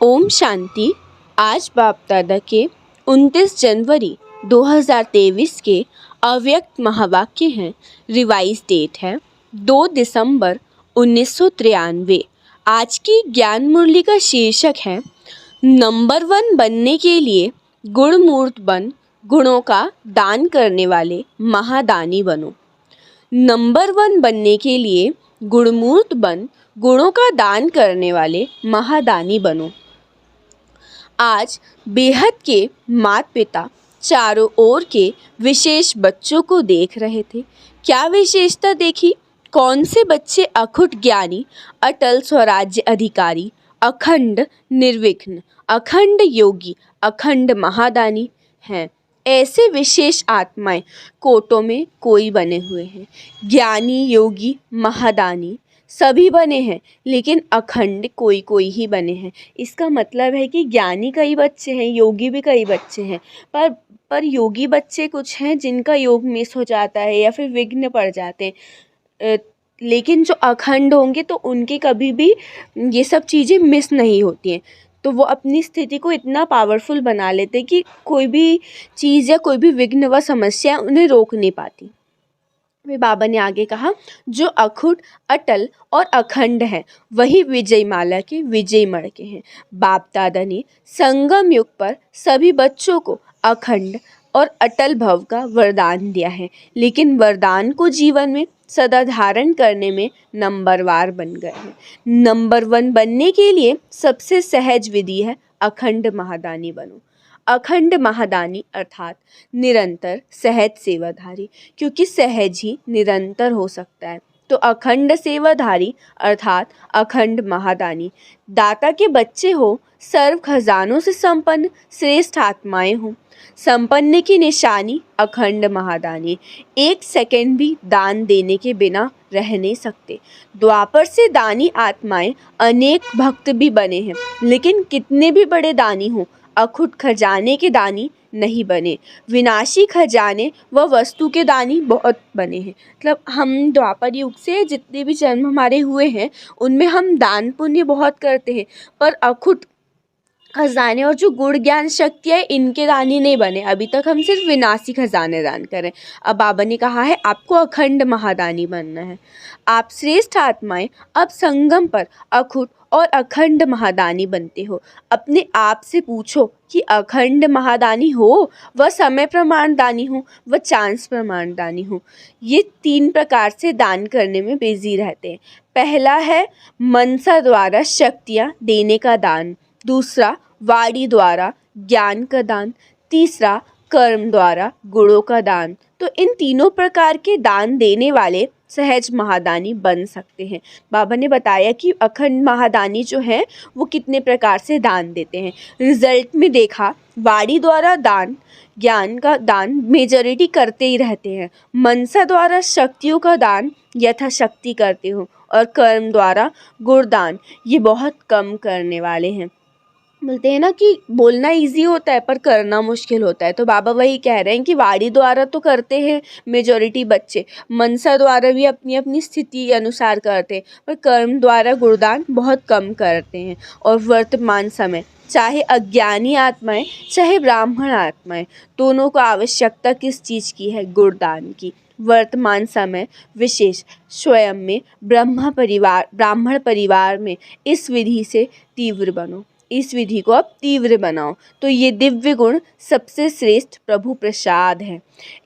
ओम शांति। आज बाप दादा के 29 जनवरी 2023 के अव्यक्त महावाक्य हैं। रिवाइज डेट है 2 दिसंबर 1993। आज की ज्ञान मुरली का शीर्षक है नंबर 1 बनने के लिए गुणमूर्त बन, गुणों का दान करने वाले महादानी बनो। नंबर 1 बनने के लिए गुणमूर्त बन, गुणों का दान करने वाले महादानी बनो। आज बेहद के माता पिता चारों ओर के विशेष बच्चों को देख रहे थे। क्या विशेषता देखी? कौन से बच्चे अखुट ज्ञानी, अटल स्वराज्य अधिकारी, अखंड निर्विघ्न, अखंड योगी, अखंड महादानी हैं। ऐसे विशेष आत्माएं कोटों में कोई बने हुए हैं। ज्ञानी, योगी, महादानी सभी बने हैं, लेकिन अखंड कोई कोई ही बने हैं। इसका मतलब है कि ज्ञानी कई बच्चे हैं, योगी भी कई बच्चे हैं, पर योगी बच्चे कुछ हैं जिनका योग मिस हो जाता है या फिर विघ्न पड़ जाते हैं। लेकिन जो अखंड होंगे तो उनके कभी भी ये सब चीज़ें मिस नहीं होती हैं। तो वो अपनी स्थिति को इतना पावरफुल बना लेते हैं कि कोई भी चीज़ या कोई भी विघ्न व समस्या उन्हें रोक नहीं पाती। वे बाबा ने आगे कहा, जो अखुट, अटल और अखंड हैं वही विजय माला के विजय मणके हैं। बाप दादा ने संगम युग पर सभी बच्चों को अखंड और अटल भव का वरदान दिया है, लेकिन वरदान को जीवन में सदा धारण करने में नंबरवार बन गए हैं। नंबर 1 बनने के लिए सबसे सहज विधि है अखंड महादानी बनो। अखंड महादानी अर्थात निरंतर सहज सेवाधारी, क्योंकि सहज ही निरंतर हो सकता है। तो अखंड सेवाधारी अर्थात अखंड महादानी दाता के बच्चे हो, सर्व खजानों से संपन्न श्रेष्ठ आत्माएं हो। संपन्न की निशानी अखंड महादानी। 1 सेकंड भी दान देने के बिना रह नहीं सकते। द्वापर से दानी आत्माएं अनेक भक्त भी बने हैं, लेकिन कितने भी बड़े दानी हों, अखुट खजाने के दानी नहीं बने। विनाशी खजाने व वस्तु के दानी बहुत बने हैं। मतलब हम द्वापर युग से जितने भी जन्म हमारे हुए हैं उनमें हम दान पुण्य बहुत करते हैं, पर अखुट खजाने और जो गुण ज्ञान शक्ति है इनके दानी नहीं बने। अभी तक हम सिर्फ विनाशी खजाने दान करें। अब बाबा ने कहा है आपको अखंड महादानी बनना है। आप श्रेष्ठ आत्माएं अब संगम पर अखुट और अखंड महादानी बनते हो। अपने आप से पूछो कि अखंड महादानी हो, वह समय प्रमाण दानी हो, वह चांस प्रमाण दानी हो। ये 3 प्रकार से दान करने में बिजी रहते हैं। पहला है मनसा द्वारा शक्तियाँ देने का दान, दूसरा वाणी द्वारा ज्ञान का दान, तीसरा कर्म द्वारा गुणों का दान। तो इन तीनों प्रकार के दान देने वाले सहज महादानी बन सकते हैं। बाबा ने बताया कि अखंड महादानी जो है वो कितने प्रकार से दान देते हैं। रिजल्ट में देखा, वाणी द्वारा दान, ज्ञान का दान मेजॉरिटी करते ही रहते हैं। मनसा द्वारा शक्तियों का दान यथाशक्ति करते हो, और कर्म द्वारा गुणदान ये बहुत कम करने वाले हैं। बोलते हैं ना कि बोलना इजी होता है पर करना मुश्किल होता है। तो बाबा वही कह रहे हैं कि वाणी द्वारा तो करते हैं मेजॉरिटी बच्चे, मनसा द्वारा भी अपनी अपनी स्थिति के अनुसार करते हैं, पर कर्म द्वारा गुणदान बहुत कम करते हैं। और वर्तमान समय चाहे अज्ञानी आत्माएं चाहे ब्राह्मण आत्माएं, दोनों को आवश्यकता किस चीज़ की है? गुणदान की। वर्तमान समय विशेष स्वयं में ब्राह्मण परिवार में इस विधि से तीव्र बनो। इस विधि को अब तीव्र बनाओ। तो ये दिव्य गुण सबसे श्रेष्ठ प्रभु प्रसाद है।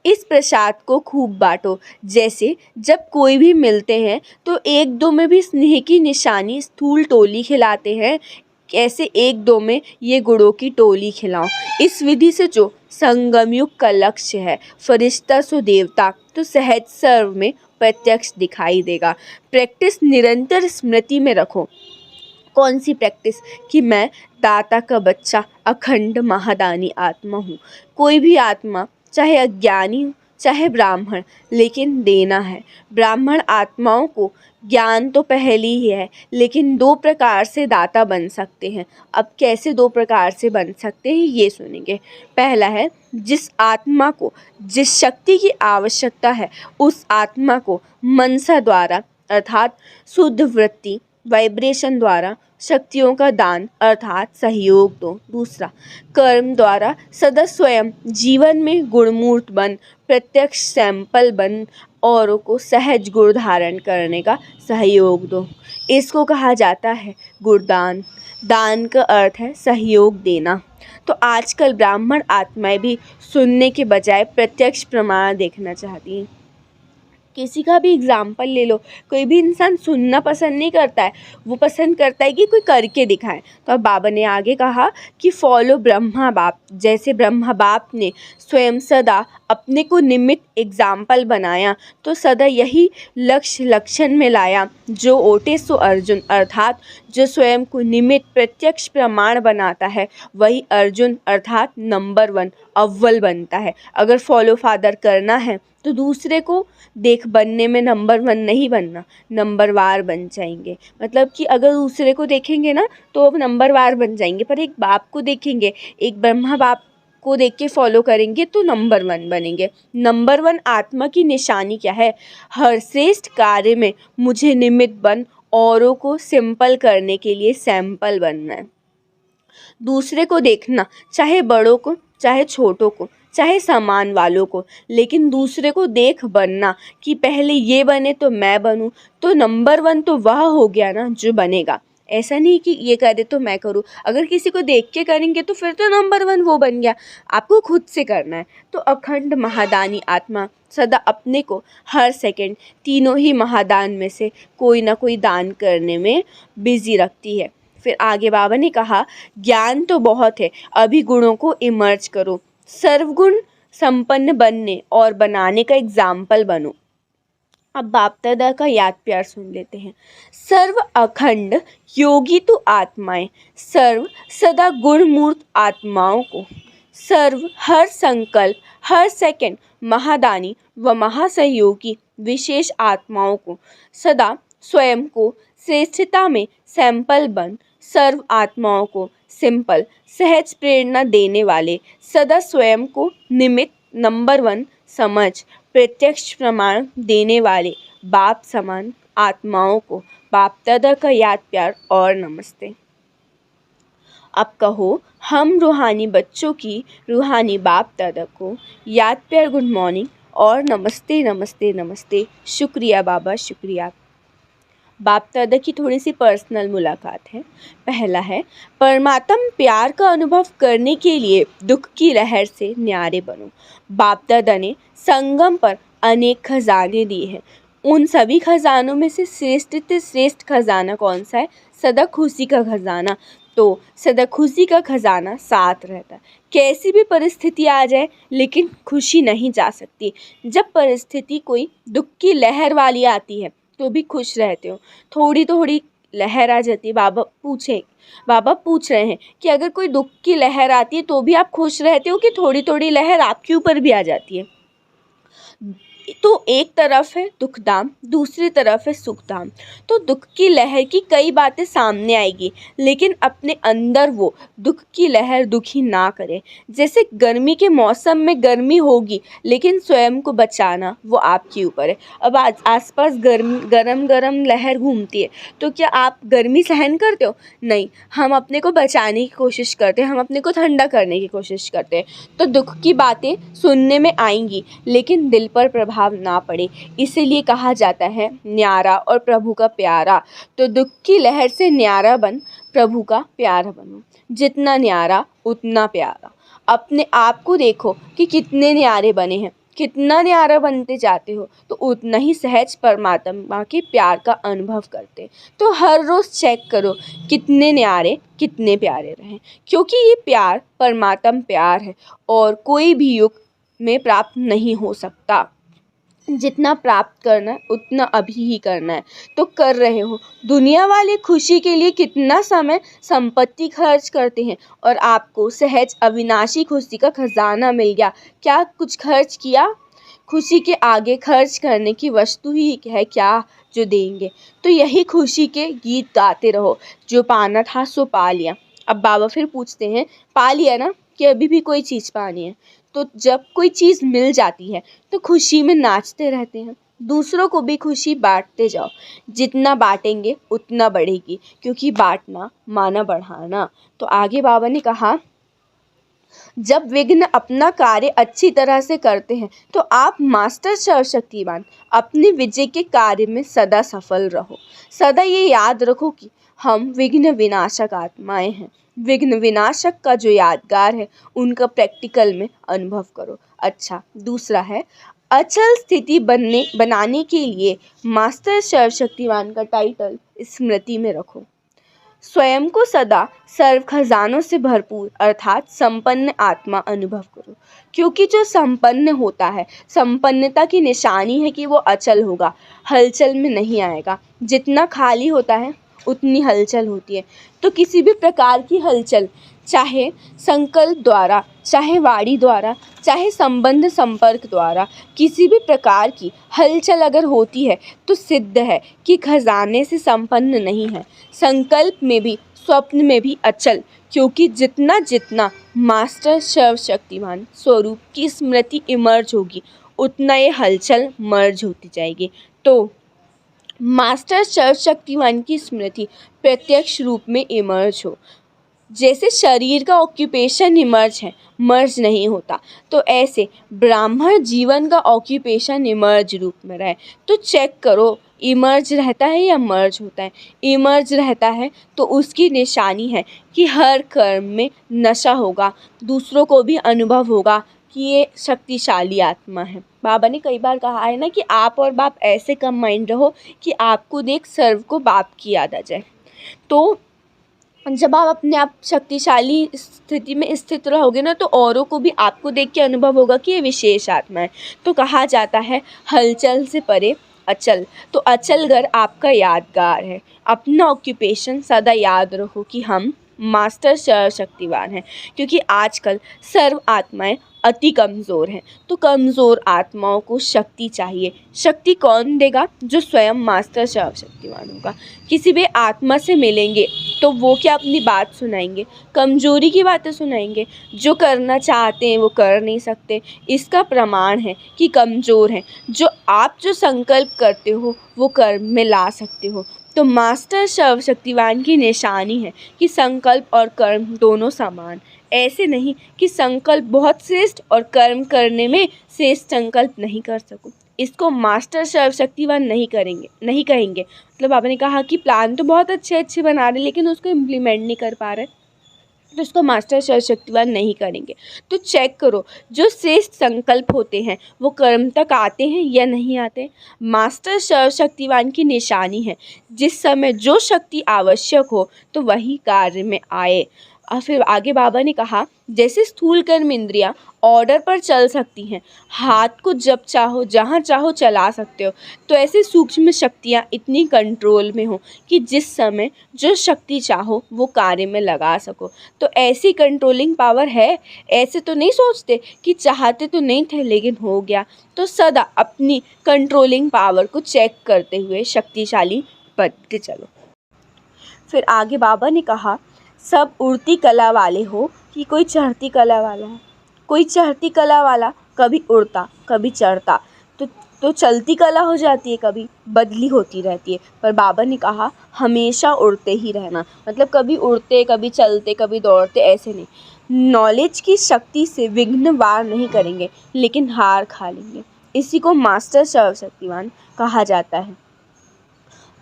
इस प्रसाद को खूब बांटो। जैसे जब कोई भी मिलते हैं तो 1-2 में भी स्नेह की निशानी स्थूल टोली खिलाते हैं, ऐसे 1-2 में ये गुणों की टोली खिलाओ। इस विधि से जो संगम युग का लक्ष्य है, फरिश्ता सो देवता, तो सहज सर्व में प्रत्यक्ष दिखाई देगा। प्रैक्टिस निरंतर स्मृति में रखो। कौन सी प्रैक्टिस? कि मैं दाता का बच्चा अखंड महादानी आत्मा हूँ। कोई भी आत्मा चाहे अज्ञानी चाहे ब्राह्मण, लेकिन देना है। ब्राह्मण आत्माओं को ज्ञान तो पहले ही है, लेकिन 2 प्रकार से दाता बन सकते हैं। अब कैसे 2 प्रकार से बन सकते हैं ये सुनेंगे। पहला है, जिस आत्मा को जिस शक्ति की आवश्यकता है उस आत्मा को मनसा द्वारा अर्थात शुद्ध वृत्ति, वाइब्रेशन द्वारा शक्तियों का दान अर्थात सहयोग दो। दूसरा, कर्म द्वारा सदा स्वयं जीवन में गुणमूर्त बन, प्रत्यक्ष सैंपल बन, औरों को सहज गुण धारण करने का सहयोग दो। इसको कहा जाता है गुणदान। दान का अर्थ है सहयोग देना। तो आजकल ब्राह्मण आत्माएं भी सुनने के बजाय प्रत्यक्ष प्रमाण देखना चाहती हैं। किसी का भी एग्जाम्पल ले लो, कोई भी इंसान सुनना पसंद नहीं करता है, वो पसंद करता है कि कोई करके दिखाए। तो अब बाबा ने आगे कहा कि फॉलो ब्रह्मा बाप। जैसे ब्रह्मा बाप ने स्वयं सदा अपने को निमित्त एग्जाम्पल बनाया, तो सदा यही लक्ष्य लक्षण में लाया जो ओटे सो अर्जुन, अर्थात जो स्वयं को निमित्त प्रत्यक्ष प्रमाण बनाता है वही अर्जुन अर्थात नंबर 1 अव्वल बनता है। अगर फॉलो फादर करना है तो दूसरे को देख बनने में नंबर 1 नहीं बनना, नंबर वार बन जाएंगे। मतलब कि अगर दूसरे को देखेंगे ना तो अब नंबर वार बन जाएंगे, पर एक बाप को देखेंगे, एक ब्रह्मा बाप को देख के फॉलो करेंगे तो नंबर 1 बनेंगे। नंबर 1 आत्मा की निशानी क्या है? हर श्रेष्ठ कार्य में मुझे निमित्त बन, औरों को सिंपल करने के लिए सैंपल बनना है। दूसरे को देखना, चाहे बड़ों को, चाहे छोटों को, चाहे सामान वालों को, लेकिन दूसरे को देख बनना कि पहले ये बने तो मैं बनूं। तो नंबर 1 तो वह हो गया ना जो बनेगा। ऐसा नहीं कि ये करे तो मैं करूं। अगर किसी को देख के करेंगे तो फिर तो नंबर 1 वो बन गया। आपको खुद से करना है। तो अखंड महादानी आत्मा सदा अपने को हर सेकंड तीनों ही महादान में से कोई ना कोई दान करने में बिजी रखती है। फिर आगे बाबा ने कहा, ज्ञान तो बहुत है, अभी गुणों को इमर्ज करो, सर्वगुण संपन्न बनने और बनाने का एग्जाम्पल बनो। अब बाप दादा का याद प्यार सुन लेते हैं। सर्व अखंड योगी तो आत्माएं, सर्व सदा गुणमूर्त आत्माओं को, सर्व हर संकल्प हर सेकंड महादानी व महासहयोगी विशेष आत्माओं को, सदा स्वयं को श्रेष्ठता में सैंपल बन, सर्व आत्माओं को सिंपल सहज प्रेरणा देने वाले, सदा स्वयं को निमित्त नंबर 1 समझ, प्रत्यक्ष प्रमाण देने वाले बाप समान आत्माओं को बाप दादा का याद प्यार और नमस्ते। अब कहो, हम रूहानी बच्चों की रूहानी बाप दादा को याद प्यार, गुड मॉर्निंग और नमस्ते नमस्ते नमस्ते। शुक्रिया बाबा, शुक्रिया। बाप दादा की थोड़ी सी पर्सनल मुलाकात है। पहला है, परमात्म प्यार का अनुभव करने के लिए दुख की लहर से न्यारे बनो। बाप दादा ने संगम पर अनेक खजाने दिए हैं। उन सभी खजानों में से श्रेष्ठ खजाना कौन सा है? सदा खुशी का खजाना। तो सदा खुशी का खजाना साथ रहता है। कैसी भी परिस्थिति आ जाए लेकिन खुशी नहीं जा सकती। जब परिस्थिति कोई दुख की लहर वाली आती है तो भी खुश रहते हो, थोड़ी थोड़ी लहर आ जाती है। बाबा पूछ रहे हैं कि अगर कोई दुख की लहर आती है तो भी आप खुश रहते हो कि थोड़ी थोड़ी लहर आपके ऊपर भी आ जाती है? तो एक तरफ है दुखधाम, दूसरी तरफ है सुखधाम। तो दुख की लहर की कई बातें सामने आएगी, लेकिन अपने अंदर वो दुख की लहर दुखी ना करे। जैसे गर्मी के मौसम में गर्मी होगी, लेकिन स्वयं को बचाना वो आपके ऊपर है। अब आसपास गरम लहर घूमती है, तो क्या आप गर्मी सहन करते हो? नहीं, हम अपने को बचाने की कोशिश करते हैं, हम अपने को ठंडा करने की कोशिश करते हैं। तो दुख की बातें सुनने में आएंगी, लेकिन दिल पर प्रभाव ना पड़े, इसीलिए कहा जाता है न्यारा और प्रभु का प्यारा। तो दुख की लहर से न्यारा बन, प्रभु का प्यारा बनो। जितना न्यारा उतना प्यारा। अपने आप को देखो कि कितने न्यारे बने हैं, कितना न्यारा बनते जाते हो, तो उतना ही सहज परमात्मा के प्यार का अनुभव करते। तो हर रोज़ चेक करो कितने न्यारे कितने प्यारे रहें, क्योंकि ये प्यार परमात्मा प्यार है और कोई भी युग में प्राप्त नहीं हो सकता। जितना प्राप्त करना है उतना अभी ही करना है, तो कर रहे हो। दुनिया वाले खुशी के लिए कितना समय संपत्ति खर्च करते हैं और आपको सहज अविनाशी खुशी का खजाना मिल गया, क्या कुछ खर्च किया? खुशी के आगे खर्च करने की वस्तु ही है क्या जो देंगे? तो यही खुशी के गीत गाते रहो, जो पाना था सो पा लिया। अब बाबा फिर पूछते हैं, पा लिया ना, कि अभी भी कोई चीज़ पानी है? तो जब कोई चीज़ मिल जाती है तो खुशी में नाचते रहते हैं, दूसरों को भी खुशी बांटते जाओ। जितना बांटेंगे उतना बढ़ेगी, क्योंकि बांटना माना बढ़ाना। तो आगे बाबा ने कहा, जब विघ्न अपना कार्य अच्छी तरह से करते हैं तो आप मास्टर सर्वशक्तिमान अपनी विजय के कार्य में सदा सफल रहो। सदा ये याद रखो कि हम विघ्न विनाशक आत्माएं हैं। विघ्न विनाशक का जो यादगार है उनका प्रैक्टिकल में अनुभव करो। अच्छा, दूसरा है, अचल स्थिति बनाने के लिए मास्टर सर्वशक्तिमान का टाइटल स्मृति में रखो। स्वयं को सदा सर्व खजानों से भरपूर अर्थात संपन्न आत्मा अनुभव करो, क्योंकि जो संपन्न होता है, संपन्नता की निशानी है कि वो अचल होगा, हलचल में नहीं आएगा। जितना खाली होता है उतनी हलचल होती है। तो किसी भी प्रकार की हलचल, चाहे संकल्प द्वारा, चाहे वाणी द्वारा, चाहे संबंध संपर्क द्वारा, किसी भी प्रकार की हलचल अगर होती है तो सिद्ध है कि खजाने से संपन्न नहीं है। संकल्प में भी, स्वप्न में भी अचल, क्योंकि जितना जितना मास्टर सर्वशक्तिमान स्वरूप की स्मृति इमर्ज होगी उतना ये हलचल मर्ज होती जाएगी। तो मास्टर सर्वशक्तिमान की स्मृति प्रत्यक्ष रूप में इमर्ज हो। जैसे शरीर का ऑक्यूपेशन इमर्ज है, मर्ज नहीं होता, तो ऐसे ब्राह्मण जीवन का ऑक्यूपेशन इमर्ज रूप में रहे। तो चेक करो, इमर्ज रहता है या मर्ज होता है। इमर्ज रहता है तो उसकी निशानी है कि हर कर्म में नशा होगा, दूसरों को भी अनुभव होगा कि ये शक्तिशाली आत्मा है। बाबा ने कई बार कहा है ना कि आप और बाप ऐसे कम माइंड रहो कि आपको देख सर्व को बाप की याद आ जाए। तो जब आप अपने आप शक्तिशाली स्थिति में स्थित रहोगे ना, तो औरों को भी आपको देख के अनुभव होगा कि ये विशेष आत्मा है। तो कहा जाता है, हलचल से परे अचल। तो अचल घर आपका यादगार है। अपना ऑक्यूपेशन सदा याद रखो कि हम मास्टर सर्वशक्तिवान हैं, क्योंकि आजकल सर्व आत्माएं अति कमज़ोर हैं। तो कमज़ोर आत्माओं को शक्ति चाहिए। शक्ति कौन देगा? जो स्वयं मास्टर सर्वशक्तिवान होगा। किसी भी आत्मा से मिलेंगे तो वो क्या अपनी बात सुनाएंगे? कमजोरी की बातें सुनाएंगे। जो करना चाहते हैं वो कर नहीं सकते। इसका प्रमाण है कि कमज़ोर हैं। जो संकल्प करते हो वो कर्म में ला सकते हो। तो मास्टर सर्वशक्तिवान की निशानी है कि संकल्प और कर्म दोनों समान। ऐसे नहीं कि संकल्प बहुत श्रेष्ठ और कर्म करने में श्रेष्ठ संकल्प नहीं कर सको। इसको मास्टर सर्वशक्तिवान नहीं कहेंगे। मतलब बाबा ने कहा कि प्लान तो बहुत अच्छे बना रहे लेकिन उसको इम्प्लीमेंट नहीं कर पा रहे, तो इसको मास्टर सर्वशक्तिवान नहीं करेंगे। तो चेक करो, जो श्रेष्ठ संकल्प होते हैं वो कर्म तक आते हैं या नहीं आते। मास्टर सर्वशक्तिवान की निशानी है जिस समय जो शक्ति आवश्यक हो तो वही कार्य में आए। और फिर आगे बाबा ने कहा, जैसे स्थूल कर्म इंद्रियां ऑर्डर पर चल सकती हैं, हाथ को जब चाहो जहाँ चाहो चला सकते हो, तो ऐसे सूक्ष्म शक्तियाँ इतनी कंट्रोल में हो कि जिस समय जो शक्ति चाहो वो कार्य में लगा सको। तो ऐसी कंट्रोलिंग पावर है। ऐसे तो नहीं सोचते कि चाहते तो नहीं थे लेकिन हो गया। तो सदा अपनी कंट्रोलिंग पावर को चेक करते हुए शक्तिशाली बनते चलो। फिर आगे बाबा ने कहा, सब उड़ती कला वाले हो कि कोई चढ़ती कला वाला है। कोई चढ़ती कला वाला कभी उड़ता कभी चढ़ता, तो चलती कला हो जाती है, कभी बदली होती रहती है। पर बाबा ने कहा हमेशा उड़ते ही रहना। मतलब कभी उड़ते, कभी चलते, कभी दौड़ते, ऐसे नहीं। नॉलेज की शक्ति से विघ्न वार नहीं करेंगे लेकिन हार खा लेंगे। इसी को मास्टर सर्वशक्तिवान कहा जाता है।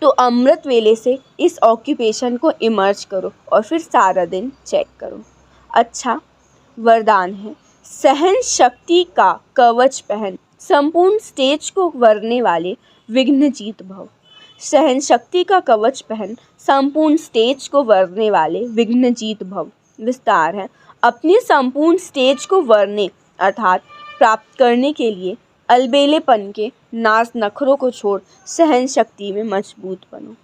तो अमृत वेले से इस ऑक्यूपेशन को इमर्ज करो और फिर सारा दिन चेक करो। अच्छा, वरदान है, सहन शक्ति का कवच पहन संपूर्ण स्टेज को वरने वाले विघ्न जीत भव। सहन शक्ति का कवच पहन संपूर्ण स्टेज को वरने वाले विघ्न जीत भव। विस्तार है, अपनी संपूर्ण स्टेज को वरने अर्थात प्राप्त करने के लिए अलबेलेपन के नाज नखरों को छोड़ सहन शक्ति में मजबूत बनो।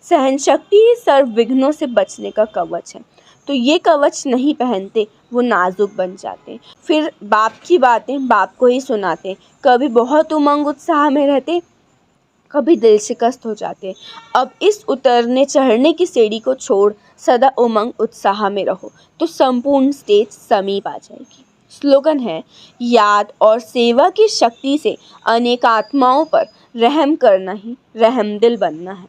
सहन शक्ति ही सर्व विघ्नों से बचने का कवच है। तो ये कवच नहीं पहनते वो नाजुक बन जाते, फिर बाप की बातें बाप को ही सुनाते, कभी बहुत उमंग उत्साह में रहते, कभी दिल शिकस्त हो जाते। अब इस उतरने चढ़ने की सीढ़ी को छोड़ सदा उमंग उत्साह में रहो तो संपूर्ण स्टेज समीप आ जाएगी। स्लोगन है, याद और सेवा की शक्ति से अनेक आत्माओं पर रहम करना ही रहमदिल बनना है।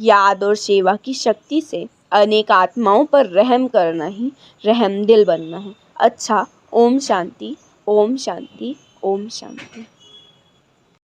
याद और सेवा की शक्ति से अनेक आत्माओं पर रहम करना ही रहमदिल बनना है। अच्छा, ओम शांति, ओम शांति, ओम शांति।